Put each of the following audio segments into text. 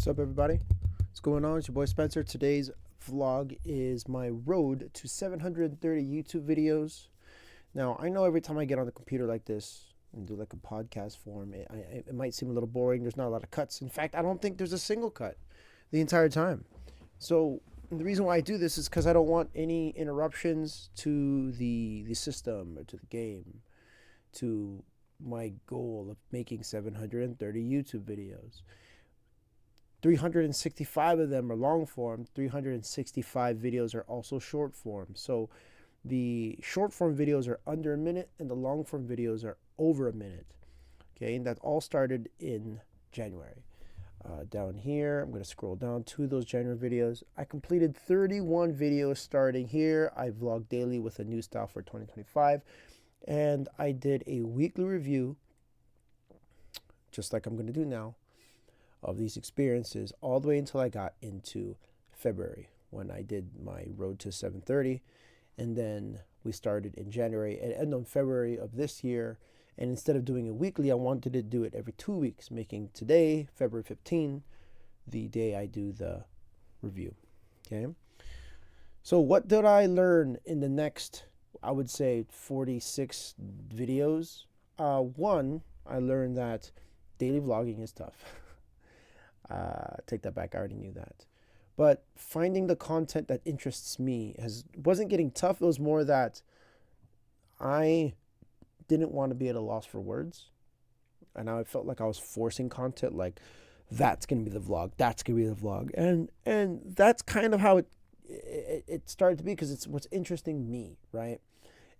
What's up, everybody? What's going on? It's your boy Spencer. Today's vlog is my road to 730 YouTube videos. Now, I know every time I get on the computer like this and do like a podcast form, it might seem a little boring. There's not a lot of cuts. In fact, I don't think there's a single cut the entire time. So the reason why I do this is because I don't want any interruptions to the system or to the game, to my goal of making 730 YouTube videos. 365 of them are long form. 365 videos are also short form. So the short form videos are under a minute and the long form videos are over a minute. Okay, and that all started in January. Down here, I'm going to scroll down to those January videos. I completed 31 videos starting here. I vlog daily with a new style for 2025. And I did a weekly review, just like I'm going to do now, of these experiences all the way until I got into February when I did my road to 730. And then we started in January and end on February of this year. And instead of doing it weekly, I wanted to do it every 2 weeks, making today, February 15, the day I do the review. Okay. So what did I learn in the next, I would say, 46 videos? One, I learned that daily vlogging is tough. Take that back. I already knew that. But finding the content that interests me wasn't getting tough. It was more that I didn't want to be at a loss for words. And I felt like I was forcing content, like that's going to be the vlog. That's going to be the vlog. And that's kind of how it started to be, because it's what's interesting me, right?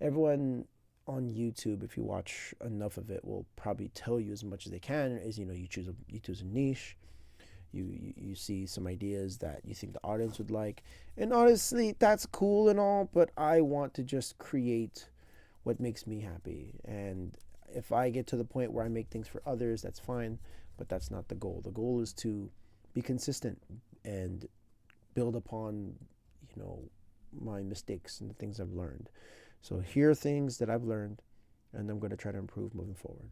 Everyone on YouTube, if you watch enough of it, will probably tell you as much as they can is, you choose a niche. You see some ideas that you think the audience would like. And honestly, that's cool and all, but I want to just create what makes me happy. And if I get to the point where I make things for others, that's fine, but that's not the goal. The goal is to be consistent and build upon, my mistakes and the things I've learned. So here are things that I've learned, and I'm going to try to improve moving forward.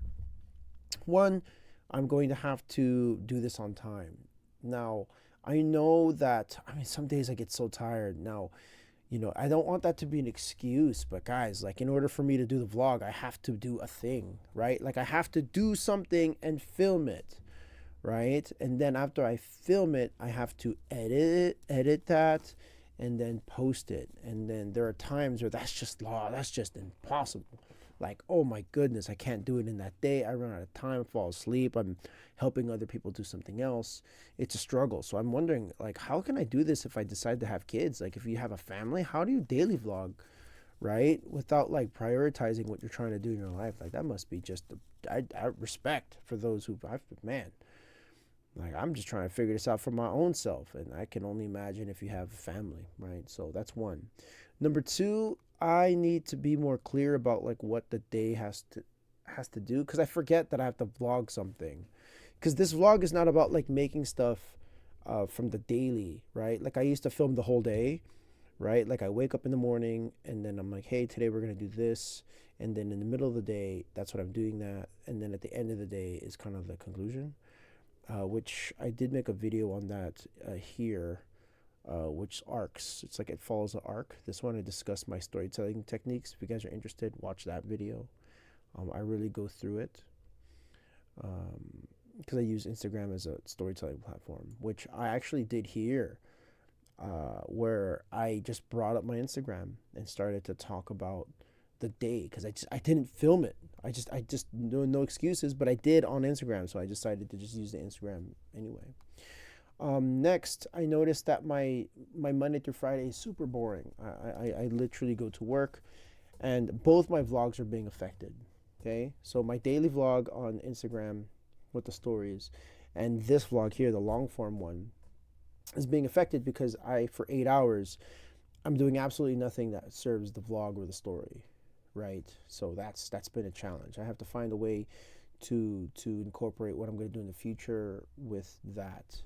One, I'm going to have to do this on time. Now, I know that, some days I get so tired. Now, I don't want that to be an excuse, but guys, like in order for me to do the vlog, I have to do a thing, right? Like I have to do something and film it, right? And then after I film it, I have to edit that, and then post it. And then there are times where that's just impossible. Like, oh my goodness, I can't do it in that day. I run out of time, fall asleep. I'm helping other people do something else. It's a struggle. So I'm wondering, like, how can I do this if I decide to have kids? Like, if you have a family, how do you daily vlog, right? Without like prioritizing what you're trying to do in your life. Like, that must be just, I respect for those man, like I'm just trying to figure this out for my own self. And I can only imagine if you have a family, right? So that's one. Number two, I need to be more clear about like what the day has to do, because I forget that I have to vlog something. Because this vlog is not about like making stuff from the daily, right? Like I used to film the whole day, right? Like I wake up in the morning and then I'm like, hey, today we're going to do this. And then in the middle of the day, that's what I'm doing that. And then at the end of the day is kind of the conclusion, which I did make a video on that here. Which arcs. It's like it follows an arc. This one I discuss my storytelling techniques. If you guys are interested, watch that video. I really go through it because I use Instagram as a storytelling platform, which I actually did here, where I just brought up my Instagram and started to talk about the day, because I didn't film it. I just no excuses, but I did on Instagram, so I decided to just use the Instagram anyway. Next, I noticed that my Monday through Friday is super boring. I literally go to work, and both my vlogs are being affected. Okay, so my daily vlog on Instagram with the stories, and this vlog here, the long form one, is being affected because for 8 hours, I'm doing absolutely nothing that serves the vlog or the story, right? So that's been a challenge. I have to find a way to incorporate what I'm going to do in the future with that.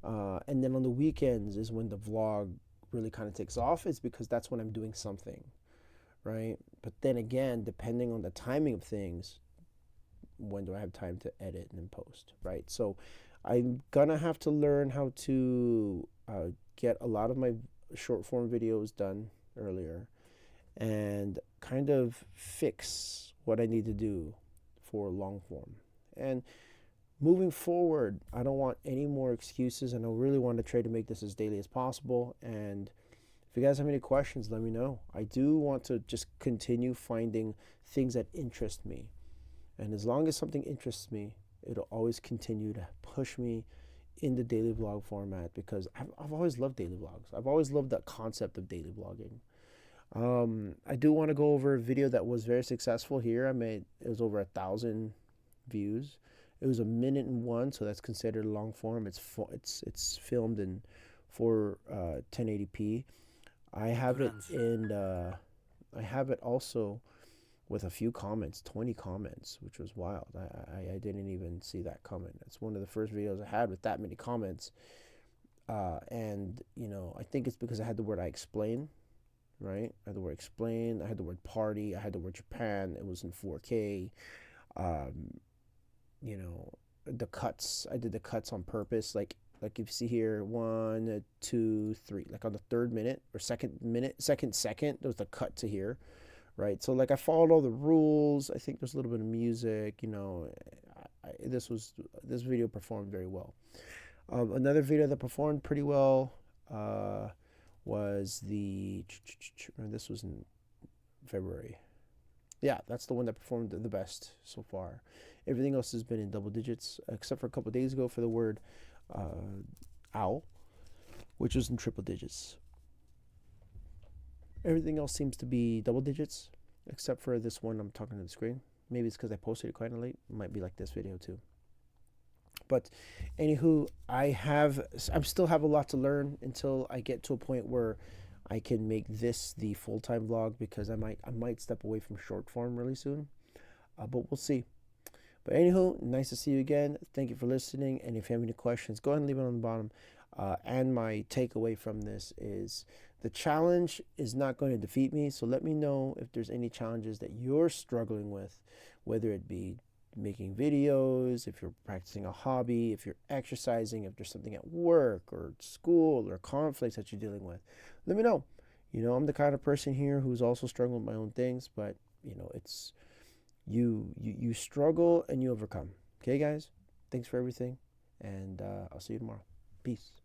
And then on the weekends is when the vlog really kind of takes off. It's because that's when I'm doing something, right? But then again, depending on the timing of things, when do I have time to edit and post, right? So I'm gonna have to learn how to get a lot of my short form videos done earlier and kind of fix what I need to do for long form. And moving forward, I don't want any more excuses, and I really want to try to make this as daily as possible. And if you guys have any questions, let me know. I do want to just continue finding things that interest me. And as long as something interests me, it'll always continue to push me in the daily vlog format, because I've always loved daily vlogs. I've always loved the concept of daily vlogging. I do want to go over a video that was very successful here. It was over 1,000 views. It was 1:01, so that's considered long form. It's filmed in 1080p. I have it in I have it also with a few comments, 20 comments, which was wild. I didn't even see that comment. It's one of the first videos I had with that many comments. And I think it's because I had the word I explain, right? I had the word explain, I had the word party, I had the word Japan. It was in 4K. The cuts, I did the cuts on purpose. Like if you see here, 1, 2, 3, like on the third minute or second second, there was the cut to here, right? So like I followed all the rules. I think there's a little bit of music, this video performed very well. Another video that performed pretty well was this was in February. Yeah, that's the one that performed the best so far. Everything else has been in double digits, except for a couple of days ago for the word owl, which was in triple digits. Everything else seems to be double digits, except for this one I'm talking to the screen. Maybe it's because I posted it kind of late. It might be like this video too. But anywho, I still have a lot to learn until I get to a point where I can make this the full-time vlog, because I might step away from short form really soon, but we'll see. But anywho, nice to see you again. Thank you for listening, and if you have any questions, go ahead and leave it on the bottom. And my takeaway from this is the challenge is not going to defeat me, so let me know if there's any challenges that you're struggling with, whether it be making videos, if you're practicing a hobby, if you're exercising, if there's something at work or school or conflicts that you're dealing with. Let me know. I'm the kind of person here who's also struggling with my own things, but it's you struggle and you overcome. Okay, guys? Thanks for everything, and I'll see you tomorrow. Peace.